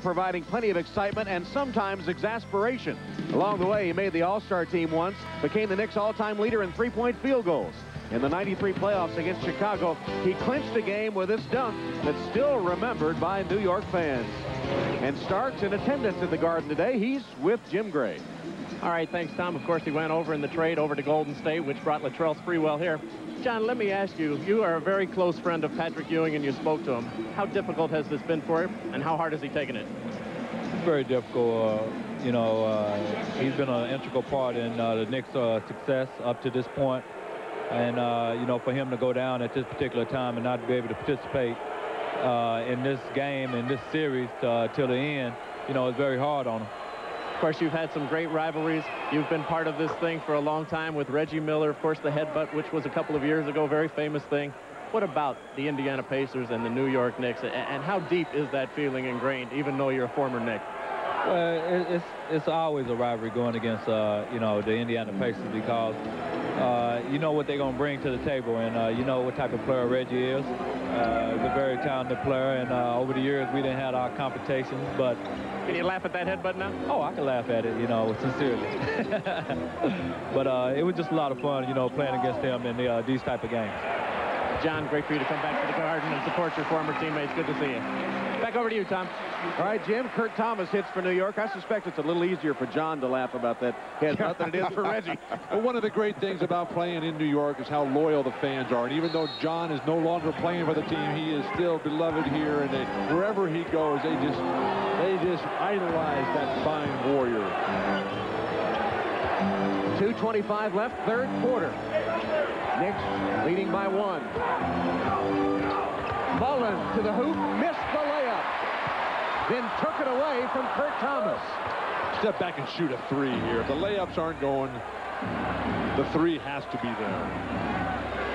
providing plenty of excitement and sometimes exasperation. Along the way, he made the All-Star team once, became the Knicks' all-time leader in three-point field goals. In the '93 playoffs against Chicago, he clinched a game with this dunk that's still remembered by New York fans. And Starks in attendance at the Garden today. He's with Jim Gray. All right, thanks, Tom. Of course, he went over in the trade over to Golden State, which brought Latrell Sprewell here. John, let me ask you, you are a very close friend of Patrick Ewing, and you spoke to him. How difficult has this been for him, and how hard has he taken it? It's very difficult. He's been an integral part in the Knicks' success up to this point. And, for him to go down at this particular time and not be able to participate in this game, in this series, till the end, it's very hard on him. Of course, you've had some great rivalries. You've been part of this thing for a long time with Reggie Miller, of course, the headbutt, which was a couple of years ago, very famous thing. What about the Indiana Pacers and the New York Knicks, and how deep is that feeling ingrained, even though you're a former Knick? Well, it's always a rivalry going against, the Indiana Pacers because you know what they're going to bring to the table, and you know what type of player Reggie is. He's a very talented player, and over the years we didn't have our competitions, but... Can you laugh at that headbutt now? Oh, I can laugh at it, sincerely. But it was just a lot of fun, playing against him in these type of games. John, great for you to come back to the Garden and support your former teammates. Good to see you. Back over to you, Tom. All right, Jim, Kurt Thomas hits for New York. I suspect it's a little easier for John to laugh about that headbutt than it is for Reggie. Well, one of the great things about playing in New York is how loyal the fans are. And even though John is no longer playing for the team, he is still beloved here. And wherever he goes, they just idolize that fine warrior. 2:25 left, third quarter. Knicks leading by 1. Mullen to the hoop, missed the layup. Then took it away from Kurt Thomas. Step back and shoot a 3 here. If the layups aren't going, the 3 has to be there.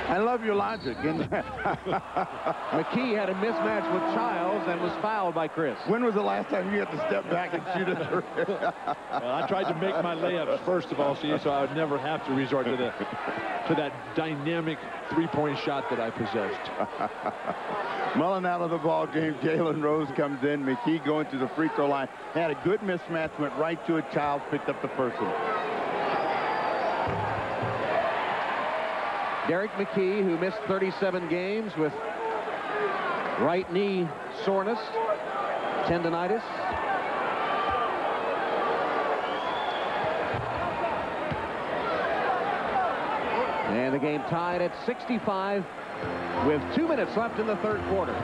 I love your logic. McKee had a mismatch with Childs and was fouled by Chris. When was the last time you had to step back and shoot a 3? Well, I tried to make my layups first of all, so I would never have to resort to that dynamic three-point shot that I possessed. Mullen out of the ball game. Jalen Rose comes in. McKee going to the free throw line. Had a good mismatch, went right to it. Childs picked up the first one. Derek McKee, who missed 37 games with right knee soreness, tendonitis. And the game tied at 65 with 2 minutes left in the third quarter.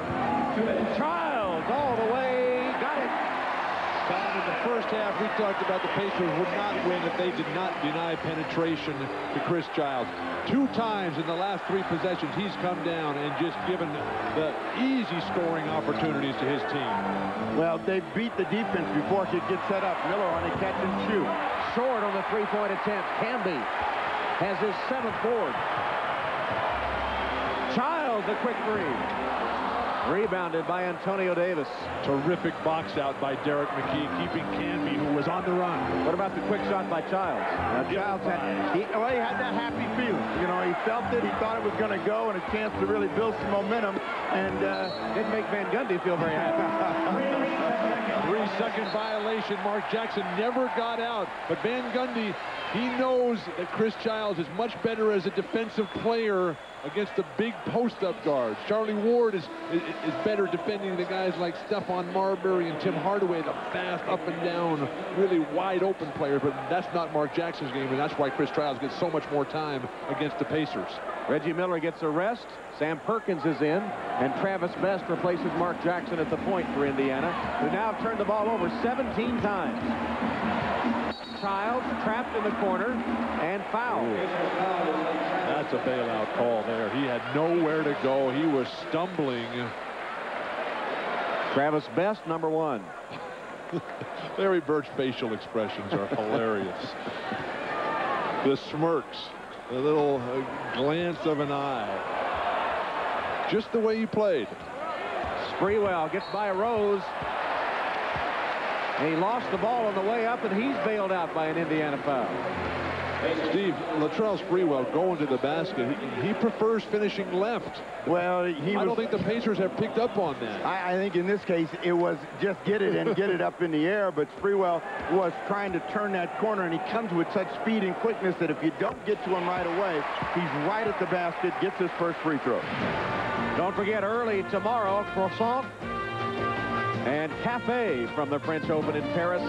Childs all the way, got it. Down in the first half, we talked about the Pacers would not win if they did not deny penetration to Chris Childs. 2 times in the last 3 possessions, he's come down and just given the easy scoring opportunities to his team. Well, they beat the defense before it could get set up. Miller on a catch and shoot. Short on the three-point attempt. Camby has his 7th board. Childs, a quick 3. Rebounded by Antonio Davis. Terrific box out by Derek McKee, keeping Canby, who was on the run. What about the quick shot by Childs? Now, Childs he had that happy feeling. He felt it. He thought it was going to go, and a chance to really build some momentum. And didn't make Van Gundy feel very happy. 3-second violation. Mark Jackson never got out. But Van Gundy, he knows that Chris Childs is much better as a defensive player against the big post-up guards. Charlie Ward is better defending the guys like Stephon Marbury and Tim Hardaway, the fast, up and down, really wide open players. But that's not Mark Jackson's game, and that's why Chris Childs gets so much more time against the Pacers. Reggie Miller gets a rest. Sam Perkins is in, and Travis Best replaces Mark Jackson at the point for Indiana, who now have turned the ball over 17 times. Childs trapped in the corner and fouled. That's a bailout call there. He had nowhere to go. He was stumbling. Travis Best, number 1. Larry Bird's facial expressions are hilarious. The smirks, the little glance of an eye. Just the way he played. Sprewell gets by Rose. And he lost the ball on the way up, and he's bailed out by an Indiana foul. Steve, Latrell Sprewell going to the basket. He prefers finishing left. Well, I don't think the Pacers have picked up on that. I think in this case it was just get it and get it up in the air, but Sprewell was trying to turn that corner, and he comes with such speed and quickness that if you don't get to him right away, he's right at the basket, gets his first free throw. Don't forget, early tomorrow, croissant and cafe from the French Open in Paris.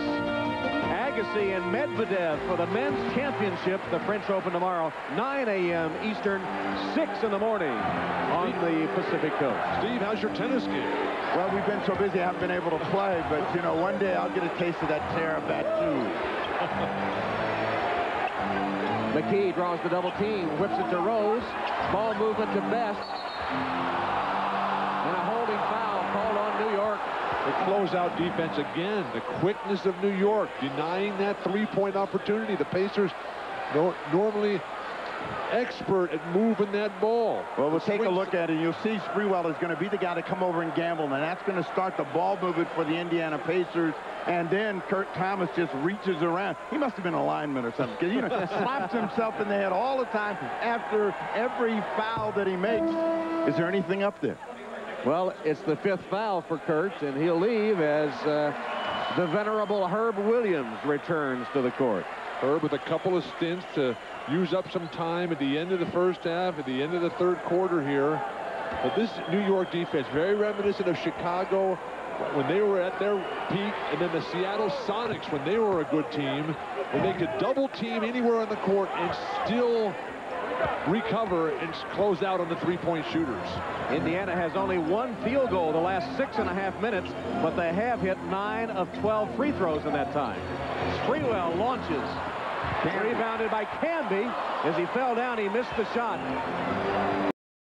Agassi and Medvedev for the men's championship. The French Open tomorrow, 9 a.m. Eastern, 6 in the morning on the Pacific Coast. Steve, how's your tennis game? Well, we've been so busy I haven't been able to play, but, you know, one day I'll get a taste of that tear of that too. McKee draws the double team, whips it to Rose. Ball movement to Best. And a holding foul called on New York. The closeout defense again. The quickness of New York denying that three-point opportunity. The Pacers normally expert at moving that ball. Well, we'll take a look at it. You'll see Sprewell is going to be the guy to come over and gamble, and that's going to start the ball movement for the Indiana Pacers. And then Kurt Thomas just reaches around. He must have been a lineman or something, because, you know, slaps himself in the head all the time after every foul that he makes. Is there anything up there? Well, it's the 5th foul for Kurt, and he'll leave as the venerable Herb Williams returns to the court. Herb with a couple of stints to use up some time at the end of the first half, at the end of the third quarter here. But this New York defense, very reminiscent of Chicago when they were at their peak, and then the Seattle Sonics when they were a good team, when they could double team anywhere on the court and still recover and close out on the three-point shooters. Indiana has only 1 field goal the last 6.5 minutes, but they have hit 9 of 12 free throws in that time. Sprewell launches. Rebounded by Camby. As he fell down, he missed the shot.